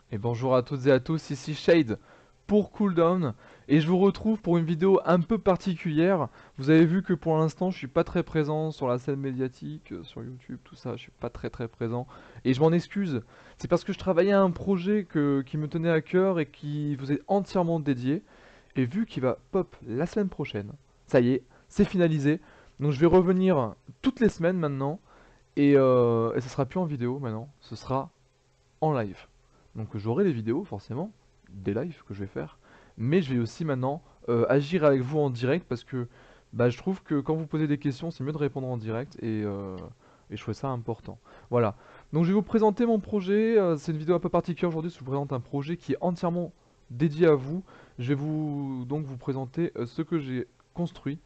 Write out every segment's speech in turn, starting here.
Et bonjour à toutes et à tous, ici Shade pour Cooldown et je vous retrouve pour une vidéo un peu particulière. Vous avez vu que pour l'instant je suis pas très présent sur la scène médiatique, sur YouTube, tout ça, je suis pas très présent et je m'en excuse. C'est parce que je travaillais à un projet qui me tenait à cœur et qui vous est entièrement dédié et vu qu'il va pop la semaine prochaine, ça y est, c'est finalisé. Donc je vais revenir toutes les semaines maintenant et ça sera plus en vidéo maintenant, ce sera en live. Donc j'aurai les vidéos forcément, des lives que je vais faire, mais je vais aussi maintenant agir avec vous en direct parce que bah, je trouve que quand vous posez des questions, c'est mieux de répondre en direct et je trouve ça important. Voilà. Donc je vais vous présenter mon projet. C'est une vidéo un peu particulière aujourd'hui, parce que je vous présente un projet qui est entièrement dédié à vous. Je vais vous présenter ce que j'ai construit.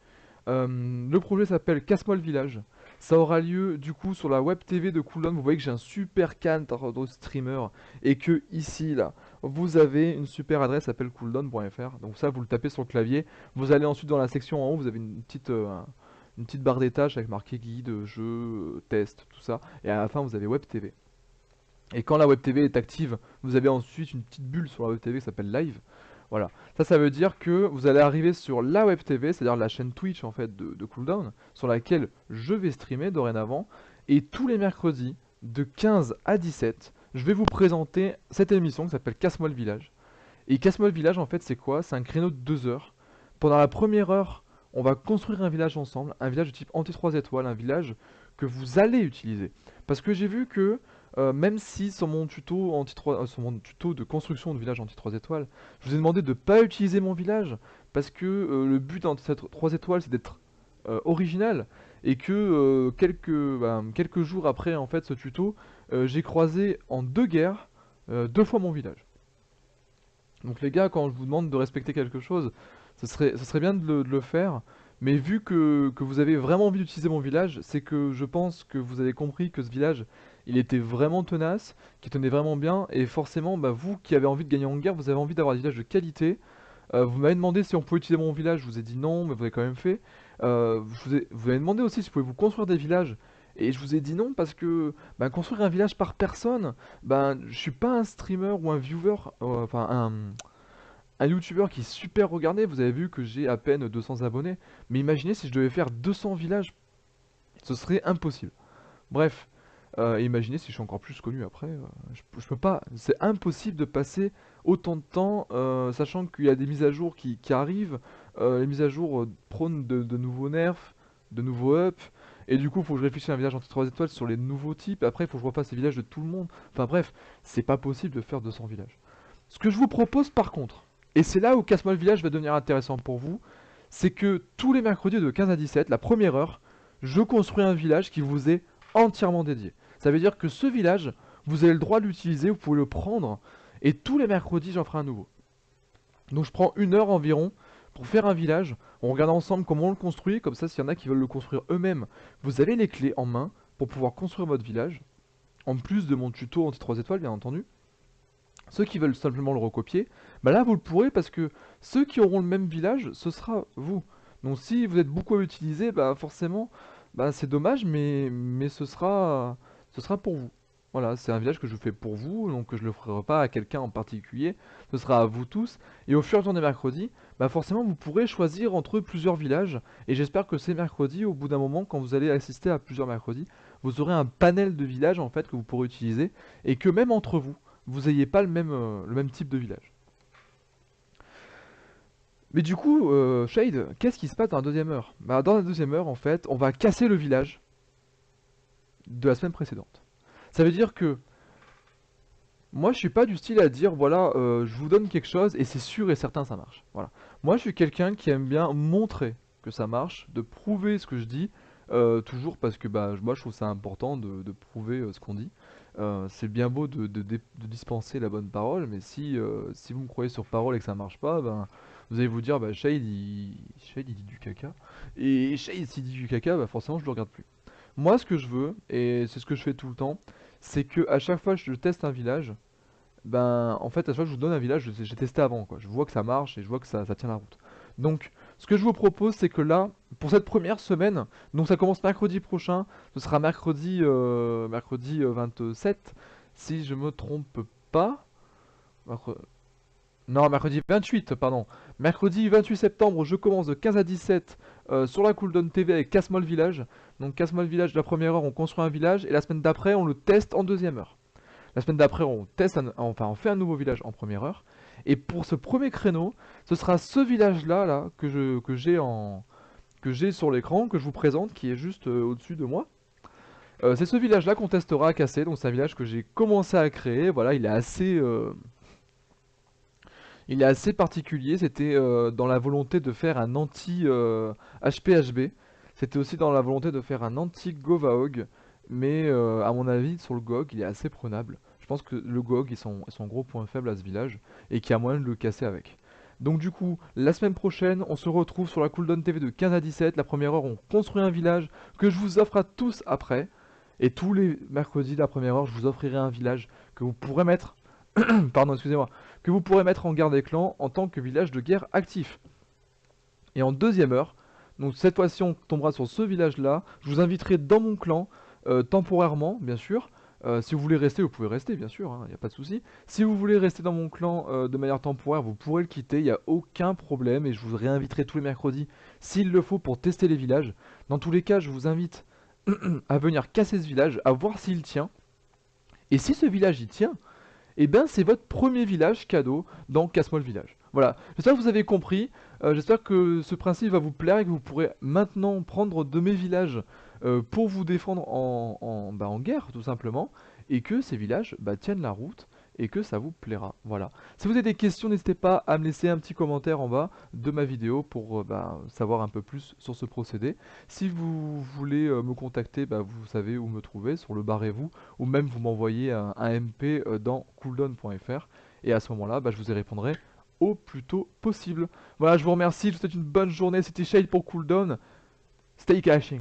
Le projet s'appelle Casse-moi le village. Ça aura lieu du coup sur la web TV de Cooldown. Vous voyez que j'ai un super cadre de streamer et que ici là, vous avez une super adresse qui s'appelle cooldown.fr. Donc ça, vous le tapez sur le clavier. Vous allez ensuite dans la section en haut, vous avez une petite barre des tâches avec marqué guide, jeu, test, tout ça. Et à la fin, vous avez web TV. Et quand la web TV est active, vous avez ensuite une petite bulle sur la web TV qui s'appelle live. Voilà. Ça veut dire que vous allez arriver sur la web TV, c'est-à-dire la chaîne Twitch en fait de Cooldown, sur laquelle je vais streamer dorénavant. Et tous les mercredis, de 15 à 17, je vais vous présenter cette émission qui s'appelle Casse-moi le village. Et Casse-moi le village, en fait, c'est quoi? C'est un créneau de 2 heures. Pendant la première heure, on va construire un village ensemble, un village de type anti-3 étoiles, un village que vous allez utiliser. Parce que j'ai vu que, même si sur mon tuto sur mon tuto de construction de village anti-3 étoiles, je vous ai demandé de ne pas utiliser mon village, parce que le but d'anti-3 étoiles, c'est d'être original, et que quelques jours après en fait ce tuto, j'ai croisé en 2 guerres 2 fois mon village. Donc les gars, quand je vous demande de respecter quelque chose, ce serait bien de le faire. Mais vu que vous avez vraiment envie d'utiliser mon village, c'est que je pense que vous avez compris que ce village, il était vraiment tenace, qu'il tenait vraiment bien. Et forcément, bah, vous qui avez envie de gagner en guerre, vous avez envie d'avoir des villages de qualité. Vous m'avez demandé si on pouvait utiliser mon village, je vous ai dit non, mais vous avez quand même fait. Vous avez demandé aussi si vous pouvez vous construire des villages. Et je vous ai dit non parce que bah, construire un village par personne, bah, je suis pas un streamer ou un viewer, enfin un YouTuber qui est super regardé. Vous avez vu que j'ai à peine 200 abonnés. Mais imaginez si je devais faire 200 villages, ce serait impossible. Bref, imaginez si je suis encore plus connu après. Je peux pas. C'est impossible de passer autant de temps, sachant qu'il y a des mises à jour qui arrivent. Les mises à jour prônent de nouveaux nerfs, de nouveaux ups. Et du coup, il faut que je réfléchisse à un village entre 3 étoiles sur les nouveaux types. Après, il faut que je refasse les villages de tout le monde. Enfin bref, c'est pas possible de faire 200 villages. Ce que je vous propose par contre, et c'est là où Casse-moi le village va devenir intéressant pour vous, c'est que tous les mercredis de 15 à 17, la première heure, je construis un village qui vous est entièrement dédié. Ça veut dire que ce village, vous avez le droit de l'utiliser, vous pouvez le prendre, et tous les mercredis, j'en ferai un nouveau. Donc je prends 1 heure environ pour faire un village. On regarde ensemble comment on le construit, comme ça s'il y en a qui veulent le construire eux-mêmes, vous avez les clés en main pour pouvoir construire votre village. En plus de mon tuto anti-3 étoiles, bien entendu. Ceux qui veulent simplement le recopier, bah là vous le pourrez parce que ceux qui auront le même village, ce sera vous. Donc si vous êtes beaucoup à utiliser, bah forcément, bah c'est dommage, mais ce sera pour vous. Voilà, c'est un village que je fais pour vous, donc je le ferai pas à quelqu'un en particulier, ce sera à vous tous. Et au fur et à mesure des mercredis, bah forcément vous pourrez choisir entre plusieurs villages. Et j'espère que ces mercredis, au bout d'un moment, quand vous allez assister à plusieurs mercredis, vous aurez un panel de villages en fait que vous pourrez utiliser. Et que même entre vous, vous ayez pas le même type de village. Mais du coup, Shade, qu'est-ce qui se passe dans la deuxième heure? Bah, dans la deuxième heure, en fait, on va casser le village de la semaine précédente. Ça veut dire que moi, je suis pas du style à dire, voilà, je vous donne quelque chose et c'est sûr et certain ça marche. Voilà. Moi, je suis quelqu'un qui aime bien montrer que ça marche, de prouver ce que je dis, toujours parce que bah, moi, je trouve ça important de prouver ce qu'on dit. C'est bien beau de dispenser la bonne parole, mais si vous me croyez sur parole et que ça marche pas, ben, vous allez vous dire, bah, Shade, il dit du caca. Et Shade, s'il dit du caca, bah, forcément, je le regarde plus. Moi, ce que je veux, et c'est ce que je fais tout le temps, c'est que à chaque fois que je teste un village, ben en fait à chaque fois que je vous donne un village, j'ai testé avant quoi. Je vois que ça marche et je vois que ça tient la route. Donc ce que je vous propose c'est que là, pour cette première semaine, donc ça commence mercredi prochain, ce sera mercredi 27, si je me trompe pas. Mercre- Non, mercredi 28, pardon. Mercredi 28 septembre, je commence de 15 à 17 sur la Cooldown TV avec Casmol Village. Donc Casmol Village, la première heure, on construit un village, et la semaine d'après, on le teste en deuxième heure. La semaine d'après, on teste, enfin, on fait un nouveau village en première heure. Et pour ce premier créneau, ce sera ce village-là, là, que j'ai sur l'écran, que je vous présente, qui est juste au-dessus de moi. C'est ce village-là qu'on testera à casser. Donc c'est un village que j'ai commencé à créer. Voilà, il est assez particulier. C'était dans la volonté de faire un anti HPHB. C'était aussi dans la volonté de faire un anti Govahog. Mais à mon avis, sur le GOG, il est assez prenable. Je pense que le GOG est son gros point faible à ce village et qu'il y a moyen de le casser avec. Donc du coup, la semaine prochaine, on se retrouve sur la Cooldown TV de 15 à 17. La première heure, on construit un village que je vous offre à tous après. Et tous les mercredis, la première heure, je vous offrirai un village que vous pourrez mettre, pardon, excusez-moi, que vous pourrez mettre en garde des clans en tant que village de guerre actif. Et en deuxième heure, donc cette fois-ci on tombera sur ce village-là, je vous inviterai dans mon clan, temporairement, bien sûr. Si vous voulez rester, vous pouvez rester, bien sûr, il n'y a pas de souci. Si vous voulez rester dans mon clan de manière temporaire, vous pourrez le quitter, il n'y a aucun problème, et je vous réinviterai tous les mercredis s'il le faut pour tester les villages. Dans tous les cas, je vous invite à venir casser ce village, à voir s'il tient. Et si ce village y tient, et bien c'est votre premier village cadeau dans Casse-moi le village. Voilà, j'espère que vous avez compris, j'espère que ce principe va vous plaire et que vous pourrez maintenant prendre de mes villages pour vous défendre en guerre tout simplement, et que ces villages tiennent la route et que ça vous plaira. Voilà. Si vous avez des questions, n'hésitez pas à me laisser un petit commentaire en bas de ma vidéo pour savoir un peu plus sur ce procédé. Si vous voulez me contacter, vous savez où me trouver, sur le barrez-vous, ou même vous m'envoyez un MP dans cooldown.fr, et à ce moment-là, je vous y répondrai au plus tôt possible. Voilà, je vous remercie, je vous souhaite une bonne journée, c'était Shade pour Cooldown, stay caching.